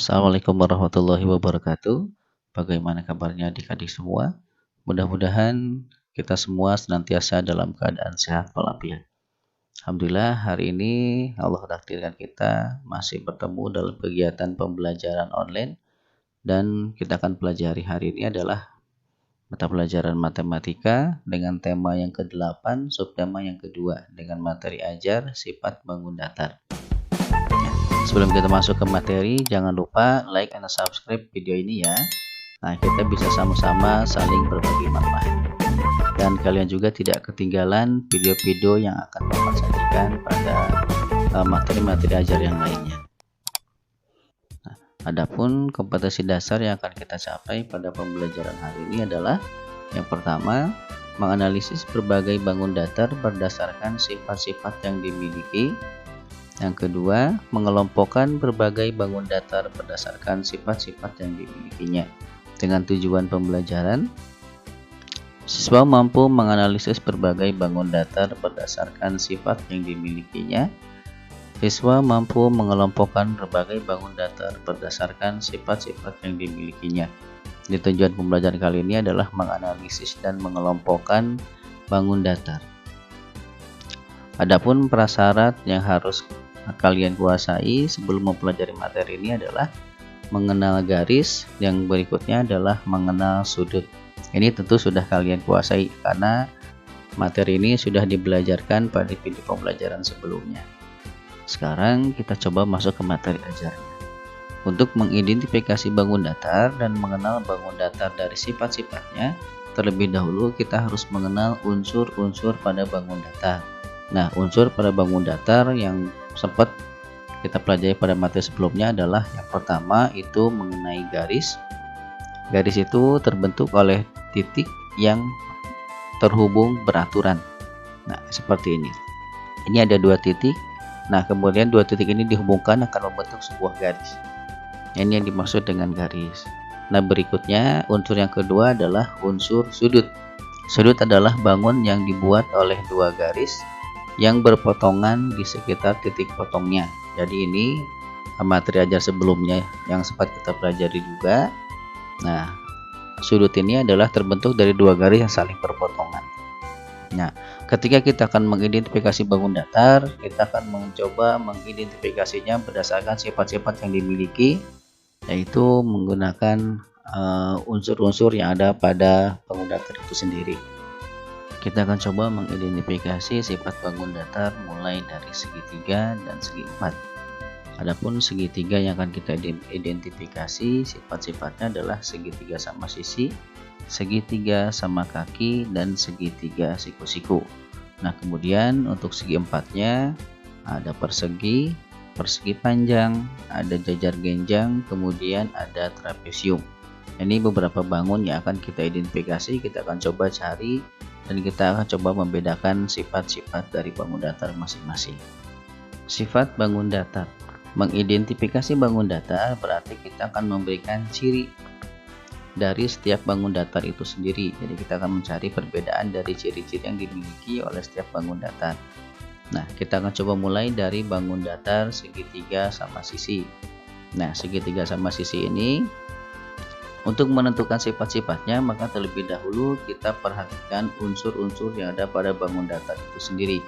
Assalamualaikum warahmatullahi wabarakatuh. Bagaimana kabarnya adik-adik semua? Mudah-mudahan kita semua senantiasa dalam keadaan sehat walafiat. Alhamdulillah hari ini Allah takdirkan kita masih bertemu dalam kegiatan pembelajaran online dan kita akan pelajari hari ini adalah mata pelajaran matematika dengan tema yang ke-8, subtema yang kedua dengan materi ajar sifat bangun datar. Sebelum kita masuk ke materi, jangan lupa like dan subscribe video ini ya. Nah, kita bisa sama-sama saling berbagi manfaat. Dan kalian juga tidak ketinggalan video-video yang akan Bapak sajikan pada materi-materi ajar yang lainnya. Nah, adapun kompetensi dasar yang akan kita capai pada pembelajaran hari ini adalah yang pertama, menganalisis berbagai bangun datar berdasarkan sifat-sifat yang dimiliki. Yang kedua, mengelompokkan berbagai bangun datar berdasarkan sifat-sifat yang dimilikinya. Dengan tujuan pembelajaran, siswa mampu menganalisis berbagai bangun datar berdasarkan sifat yang dimilikinya. Siswa mampu mengelompokkan berbagai bangun datar berdasarkan sifat-sifat yang dimilikinya. Tujuan pembelajaran kali ini adalah menganalisis dan mengelompokkan bangun datar. Adapun prasyarat yang harus kalian kuasai sebelum mempelajari materi ini adalah mengenal garis, yang berikutnya adalah mengenal sudut. Ini tentu sudah kalian kuasai karena materi ini sudah dibelajarkan pada video pembelajaran sebelumnya. Sekarang kita coba masuk ke materi ajarnya. Untuk mengidentifikasi bangun datar dan mengenal bangun datar dari sifat-sifatnya, terlebih dahulu kita harus mengenal unsur-unsur pada bangun datar. Nah, unsur pada bangun datar yang sempat kita pelajari pada materi sebelumnya adalah yang pertama itu mengenai garis. Garis itu terbentuk oleh titik yang terhubung beraturan. Nah, seperti ini. Ini ada dua titik. Nah, kemudian dua titik ini dihubungkan akan membentuk sebuah garis. Ini yang dimaksud dengan garis. Nah, berikutnya unsur yang kedua adalah unsur sudut. Sudut adalah bangun yang dibuat oleh dua garis yang berpotongan di sekitar titik potongnya. Jadi ini materi ajar sebelumnya yang sempat kita pelajari juga. Nah, sudut ini adalah terbentuk dari dua garis yang saling berpotongan. Nah, ketika kita akan mengidentifikasi bangun datar, kita akan mencoba mengidentifikasinya berdasarkan sifat-sifat yang dimiliki, yaitu menggunakan unsur-unsur yang ada pada bangun datar itu sendiri. Kita akan coba mengidentifikasi sifat bangun datar mulai dari segitiga dan segi empat. Adapun segitiga yang akan kita identifikasi sifat-sifatnya adalah segitiga sama sisi, segitiga sama kaki, dan segitiga siku-siku. Nah, kemudian untuk segi empatnya ada persegi, persegi panjang, ada jajar genjang, kemudian ada trapesium. Ini beberapa bangun yang akan kita identifikasi, kita akan coba cari dan kita akan coba membedakan sifat-sifat dari bangun datar masing-masing. Sifat bangun datar. Mengidentifikasi bangun datar berarti kita akan memberikan ciri dari setiap bangun datar itu sendiri. Jadi kita akan mencari perbedaan dari ciri-ciri yang dimiliki oleh setiap bangun datar. Nah, kita akan coba mulai dari bangun datar segitiga sama sisi. Nah, segitiga sama sisi ini, untuk menentukan sifat-sifatnya, maka terlebih dahulu kita perhatikan unsur-unsur yang ada pada bangun datar itu sendiri.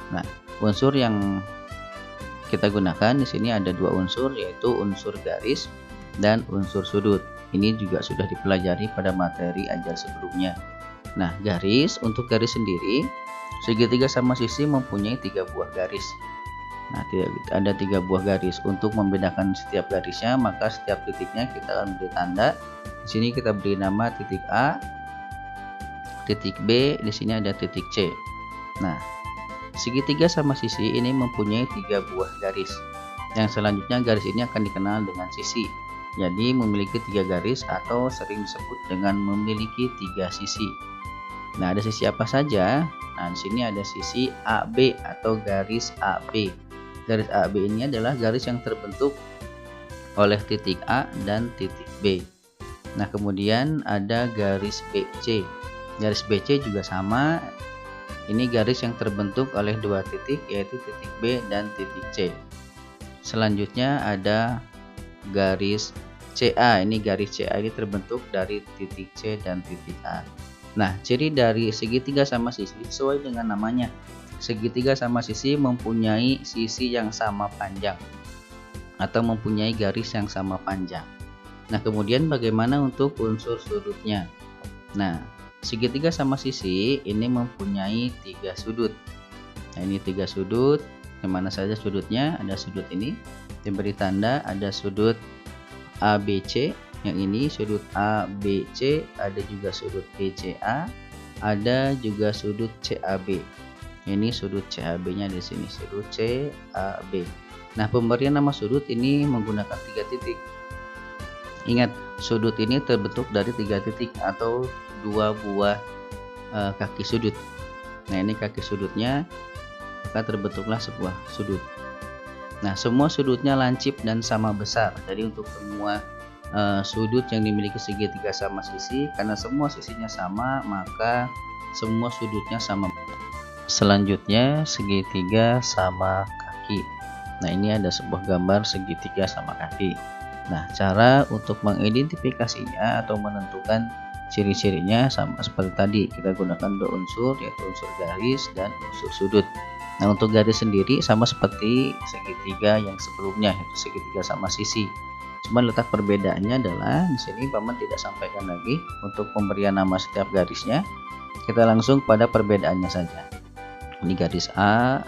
Nah, unsur yang kita gunakan di sini ada dua unsur, yaitu unsur garis dan unsur sudut. Ini juga sudah dipelajari pada materi ajar sebelumnya. Nah, garis, untuk garis sendiri, segitiga sama sisi mempunyai 3 buah garis. Nah, ada 3 buah garis. Untuk membedakan setiap garisnya, maka setiap titiknya kita akan beri tanda. Di sini kita beri nama titik A, titik B, di sini ada titik C. Nah, segitiga sama sisi ini mempunyai 3 buah garis. Yang selanjutnya garis ini akan dikenal dengan sisi. Jadi memiliki 3 garis atau sering disebut dengan memiliki 3 sisi. Nah, ada sisi apa saja? Nah, di sini ada sisi AB atau garis AB. Garis AB ini adalah garis yang terbentuk oleh titik A dan titik B. Nah, kemudian ada garis BC. Garis BC juga sama. Ini garis yang terbentuk oleh 2 titik, yaitu titik B dan titik C. Selanjutnya ada garis CA. Ini garis CA ini terbentuk dari titik C dan titik A. Nah, ciri dari segitiga sama sisi sesuai dengan namanya. Segitiga sama sisi mempunyai sisi yang sama panjang atau mempunyai garis yang sama panjang. Nah, kemudian bagaimana untuk unsur sudutnya? Nah, segitiga sama sisi ini mempunyai 3 sudut. Nah, ini 3 sudut. Yang mana saja sudutnya? Ada sudut ini diberi tanda, ada sudut ABC, yang ini sudut ABC, ada juga sudut BCA, ada juga sudut CAB. Ini sudut CAB-nya di sini, sudut CAB. Nah, pemberian nama sudut ini menggunakan 3 titik. Ingat, sudut ini terbentuk dari 3 titik atau 2 buah kaki sudut. Nah, ini kaki sudutnya, maka terbentuklah sebuah sudut. Nah, semua sudutnya lancip dan sama besar. Jadi untuk semua sudut yang dimiliki segitiga sama sisi, karena semua sisinya sama, maka semua sudutnya sama. Selanjutnya, segitiga sama kaki. Nah, ini ada sebuah gambar segitiga sama kaki. Nah, cara untuk mengidentifikasinya atau menentukan ciri-cirinya sama seperti tadi. Kita gunakan 2 unsur, yaitu unsur garis dan unsur sudut. Nah, untuk garis sendiri sama seperti segitiga yang sebelumnya, yaitu segitiga sama sisi. Cuma letak perbedaannya adalah di sini Paman tidak sampaikan lagi untuk pemberian nama setiap garisnya. Kita langsung pada perbedaannya saja. Ini garis A,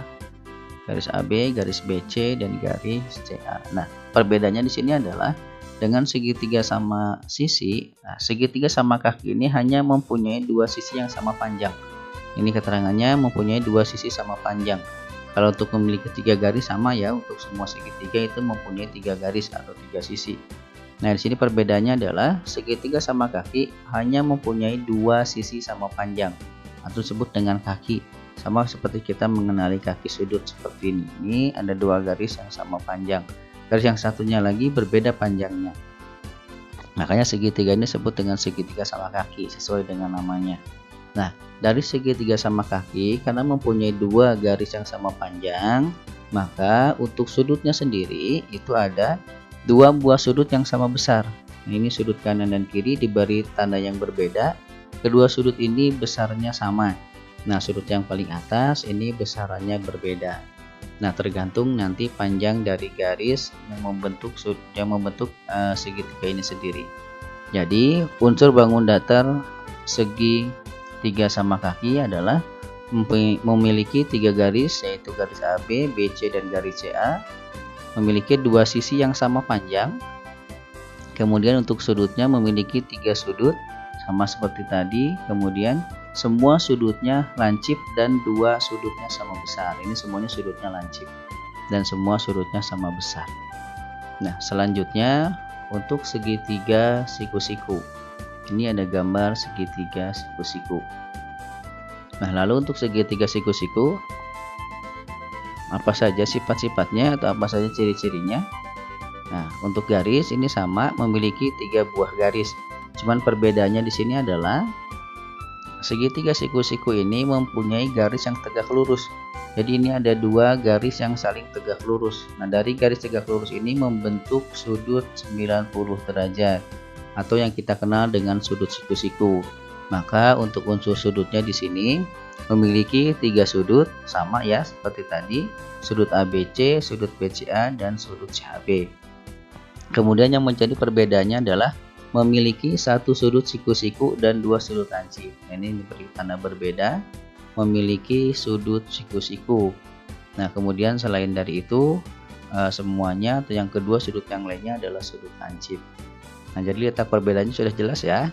garis AB, garis BC, dan garis CA. Nah, perbedaannya di sini adalah dengan segitiga sama sisi. Nah, segitiga sama kaki ini hanya mempunyai 2 sisi yang sama panjang. Ini keterangannya mempunyai 2 sisi sama panjang. Kalau untuk memiliki 3 garis sama ya, untuk semua segitiga itu mempunyai 3 garis atau 3 sisi. Nah, di sini perbedaannya adalah segitiga sama kaki hanya mempunyai 2 sisi sama panjang atau disebut dengan kaki. Sama seperti kita mengenali kaki sudut seperti ini. Ini ada 2 garis yang sama panjang. Garis yang satunya lagi berbeda panjangnya. Makanya segitiga ini disebut dengan segitiga sama kaki sesuai dengan namanya. Nah, dari segitiga sama kaki karena mempunyai 2 garis yang sama panjang, maka untuk sudutnya sendiri itu ada 2 buah sudut yang sama besar. Nah, ini sudut kanan dan kiri diberi tanda yang berbeda. Kedua sudut ini besarnya sama. Nah, sudut yang paling atas ini besarannya berbeda. Nah, tergantung nanti panjang dari garis yang membentuk segitiga ini sendiri. Jadi, unsur bangun datar segi 3 sama kaki adalah memiliki 3 garis, yaitu garis AB, BC, dan garis CA. Memiliki 2 sisi yang sama panjang. Kemudian untuk sudutnya memiliki 3 sudut sama seperti tadi. Kemudian semua sudutnya lancip dan 2 sudutnya sama besar. Ini semuanya sudutnya lancip dan semua sudutnya sama besar. Nah, selanjutnya untuk segitiga siku-siku. Ini ada gambar segitiga siku-siku. Nah, lalu untuk segitiga siku-siku, apa saja sifat-sifatnya atau apa saja ciri-cirinya? Nah, untuk garis ini sama, memiliki 3 buah garis. Cuman perbedaannya di sini adalah segitiga siku-siku ini mempunyai garis yang tegak lurus. Jadi ini ada 2 garis yang saling tegak lurus. Nah, dari garis tegak lurus ini membentuk sudut 90 derajat atau yang kita kenal dengan sudut siku-siku. Maka untuk unsur sudutnya di sini memiliki 3 sudut sama ya seperti tadi, sudut ABC, sudut BCA, dan sudut CAB. Kemudian yang menjadi perbedaannya adalah memiliki 1 sudut siku-siku dan 2 sudut lancip. Ini diberi tanda berbeda, memiliki sudut siku-siku. Nah, kemudian selain dari itu semuanya atau yang kedua sudut yang lainnya adalah sudut lancip. Nah, jadi letak perbedaannya sudah jelas ya.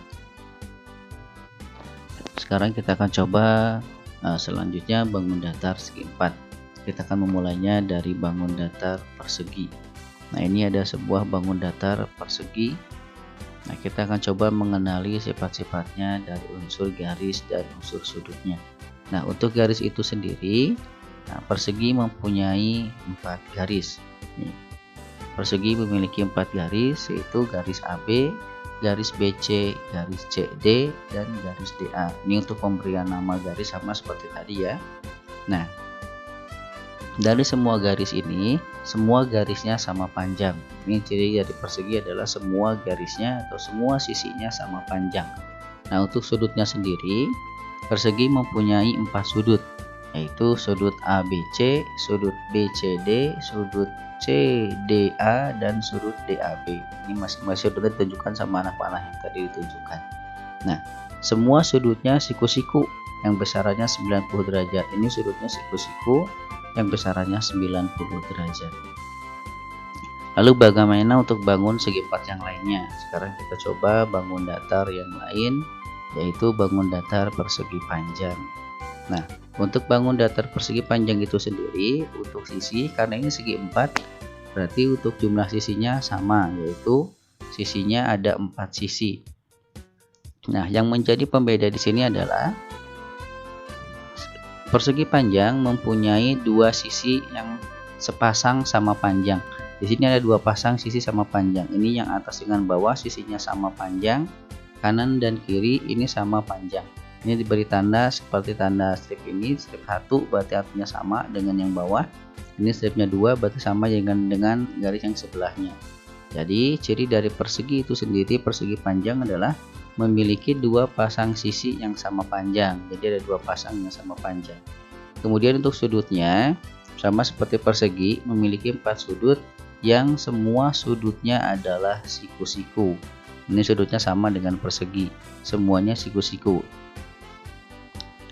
Sekarang kita akan coba selanjutnya bangun datar segi 4. Kita akan memulainya dari bangun datar persegi. Nah, ini ada sebuah bangun datar persegi. Nah, kita akan coba mengenali sifat-sifatnya dari unsur garis dan unsur sudutnya. Nah, untuk garis itu sendiri, persegi mempunyai 4 garis. Persegi memiliki 4 garis, yaitu garis AB, garis BC, garis CD, dan garis DA. Ini untuk pemberian nama garis sama seperti tadi ya. Nah, dari semua garis ini semua garisnya sama panjang. Ini ciri dari persegi adalah semua garisnya atau semua sisinya sama panjang. Nah, untuk sudutnya sendiri, persegi mempunyai 4 sudut, yaitu sudut ABC, sudut BCD, sudut CDA, dan sudut DAB. Ini masing-masing sudutnya ditunjukkan sama anak panah yang tadi ditunjukkan. Nah, semua sudutnya siku-siku yang besarannya 90 derajat. Ini sudutnya siku-siku yang besarannya 90 derajat. Lalu bagaimana untuk bangun segi empat yang lainnya? Sekarang kita coba bangun datar yang lain, yaitu bangun datar persegi panjang. Nah, untuk bangun datar persegi panjang itu sendiri, untuk sisi, karena ini segi 4, berarti untuk jumlah sisinya sama, yaitu sisinya ada 4 sisi. Nah, yang menjadi pembeda di sini adalah persegi panjang mempunyai 2 sisi yang sepasang sama panjang. Di sini ada 2 pasang sisi sama panjang. Ini yang atas dengan bawah sisinya sama panjang, kanan dan kiri ini sama panjang. Ini diberi tanda seperti tanda strip ini, strip 1 berarti artinya sama dengan yang bawah. Ini stripnya 2 berarti sama dengan garis yang sebelahnya. Jadi ciri dari persegi itu sendiri, persegi panjang adalah memiliki 2 pasang sisi yang sama panjang. Jadi ada 2 pasang yang sama panjang. Kemudian untuk sudutnya sama seperti persegi, memiliki 4 sudut yang semua sudutnya adalah siku-siku. Ini sudutnya sama dengan persegi, semuanya siku-siku.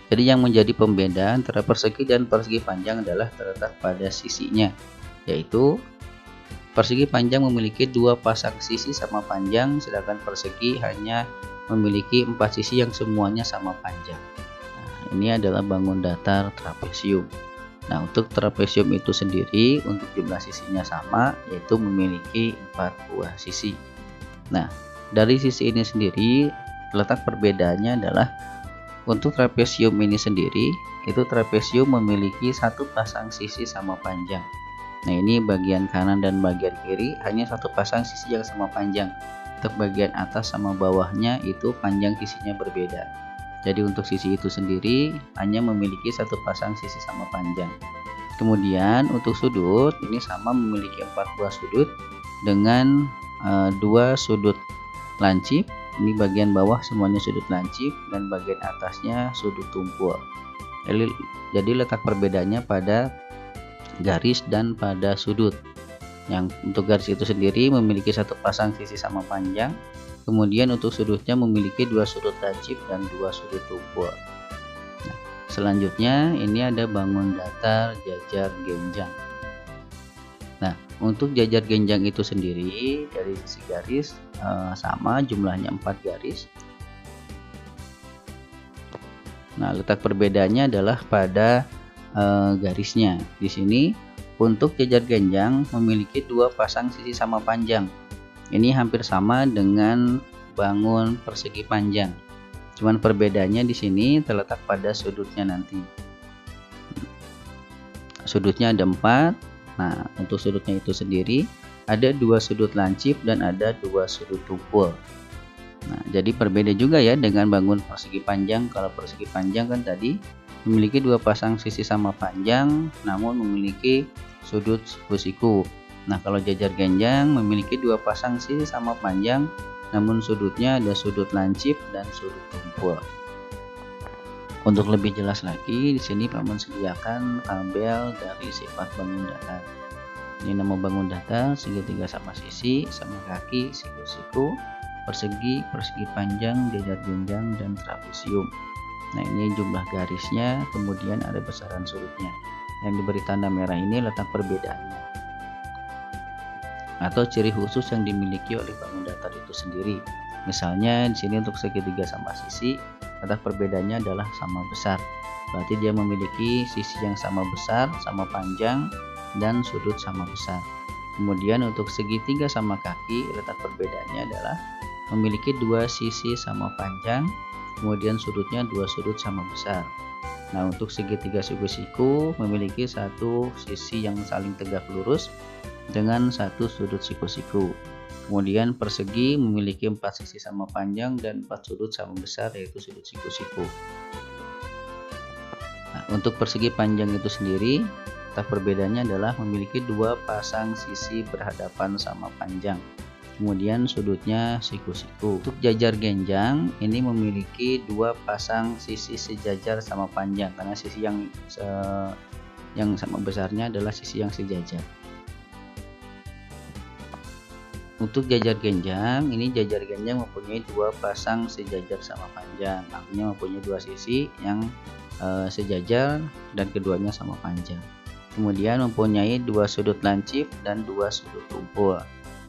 Jadi yang menjadi pembeda antara persegi dan persegi panjang adalah terletak pada sisinya, yaitu persegi panjang memiliki 2 pasang sisi sama panjang, sedangkan persegi hanya memiliki 4 sisi yang semuanya sama panjang. Nah, ini adalah bangun datar trapesium. Nah, untuk trapesium itu sendiri, untuk jumlah sisinya sama, yaitu memiliki 4 buah sisi. Nah, dari sisi ini sendiri, letak perbedaannya adalah untuk trapesium ini sendiri, itu trapesium memiliki 1 pasang sisi sama panjang. Nah, ini bagian kanan dan bagian kiri hanya 1 pasang sisi yang sama panjang. Untuk bagian atas sama bawahnya itu panjang sisinya berbeda. Jadi untuk sisi itu sendiri hanya memiliki 1 pasang sisi sama panjang. Kemudian untuk sudut ini sama memiliki 4 buah sudut dengan 2 sudut lancip. Ini bagian bawah semuanya sudut lancip dan bagian atasnya sudut tumpul. Jadi letak perbedaannya pada garis dan pada sudut. Yang untuk garis itu sendiri memiliki 1 pasang sisi sama panjang. Kemudian untuk sudutnya memiliki 2 sudut lancip dan 2 sudut tumpul. Nah, selanjutnya ini ada bangun datar jajar genjang. Nah, untuk jajar genjang itu sendiri dari sisi garis sama jumlahnya 4 garis. Nah, letak perbedaannya adalah pada garisnya. Di sini untuk jajar genjang memiliki 2 pasang sisi sama panjang. Ini hampir sama dengan bangun persegi panjang. Cuman perbedaannya di sini terletak pada sudutnya nanti. Sudutnya ada 4. Nah, untuk sudutnya itu sendiri ada 2 sudut lancip dan ada 2 sudut tumpul. Nah, jadi berbeda juga ya dengan bangun persegi panjang. Kalau persegi panjang kan tadi memiliki 2 pasang sisi sama panjang namun memiliki sudut siku-siku. Nah, kalau jajar genjang memiliki 2 pasang sisi sama panjang namun sudutnya ada sudut lancip dan sudut tumpul. Untuk lebih jelas lagi, di sini Paman sediakan tabel dari sifat bangun datar. Ini nama bangun datar, segitiga sama sisi, sama kaki, siku-siku, persegi, persegi panjang, jajar genjang, dan trapesium. Nah, ini jumlah garisnya, kemudian ada besaran sudutnya. Yang diberi tanda merah ini letak perbedaannya atau ciri khusus yang dimiliki oleh bangun datar itu sendiri. Misalnya di sini untuk segitiga sama sisi, letak perbedaannya adalah sama besar. Berarti dia memiliki sisi yang sama besar, sama panjang, dan sudut sama besar. Kemudian untuk segitiga sama kaki, letak perbedaannya adalah memiliki 2 sisi sama panjang, kemudian sudutnya 2 sudut sama besar. Nah, untuk segitiga siku-siku memiliki 1 sisi yang saling tegak lurus dengan 1 sudut siku-siku. Kemudian persegi memiliki 4 sisi sama panjang dan 4 sudut sama besar, yaitu sudut siku-siku. Nah, untuk persegi panjang itu sendiri Letak perbedaannya adalah memiliki dua pasang sisi berhadapan sama panjang. Kemudian sudutnya siku-siku. Untuk jajar genjang ini memiliki dua pasang sisi sejajar sama panjang, karena sisi yang sama besarnya adalah sisi yang sejajar. Untuk jajar genjang, ini jajar genjang mempunyai dua pasang sejajar sama panjang, artinya mempunyai dua sisi yang sejajar dan keduanya sama panjang. Kemudian mempunyai dua sudut lancip dan dua sudut tumpul.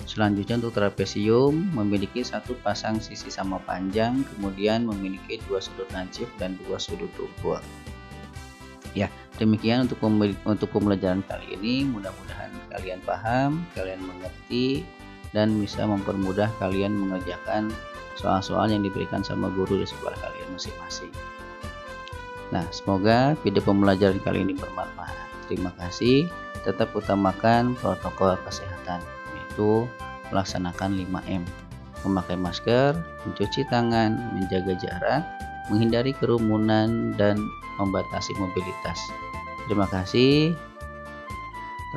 Selanjutnya untuk trapesium memiliki satu pasang sisi sama panjang, kemudian memiliki dua sudut lancip dan dua sudut tumpul. Ya, demikian untuk pembelajaran kali ini. Mudah-mudahan kalian paham, kalian mengerti, dan bisa mempermudah kalian mengerjakan soal-soal yang diberikan sama guru di sekolah kalian masing-masing. Nah, semoga video pembelajaran kali ini bermanfaat. Terima kasih. Tetap utamakan protokol kesehatan, yaitu melaksanakan 5M. Memakai masker, mencuci tangan, menjaga jarak, menghindari kerumunan, dan membatasi mobilitas. Terima kasih.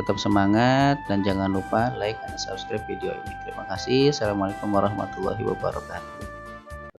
Tetap semangat dan jangan lupa like dan subscribe video ini. Terima kasih. Assalamualaikum warahmatullahi wabarakatuh.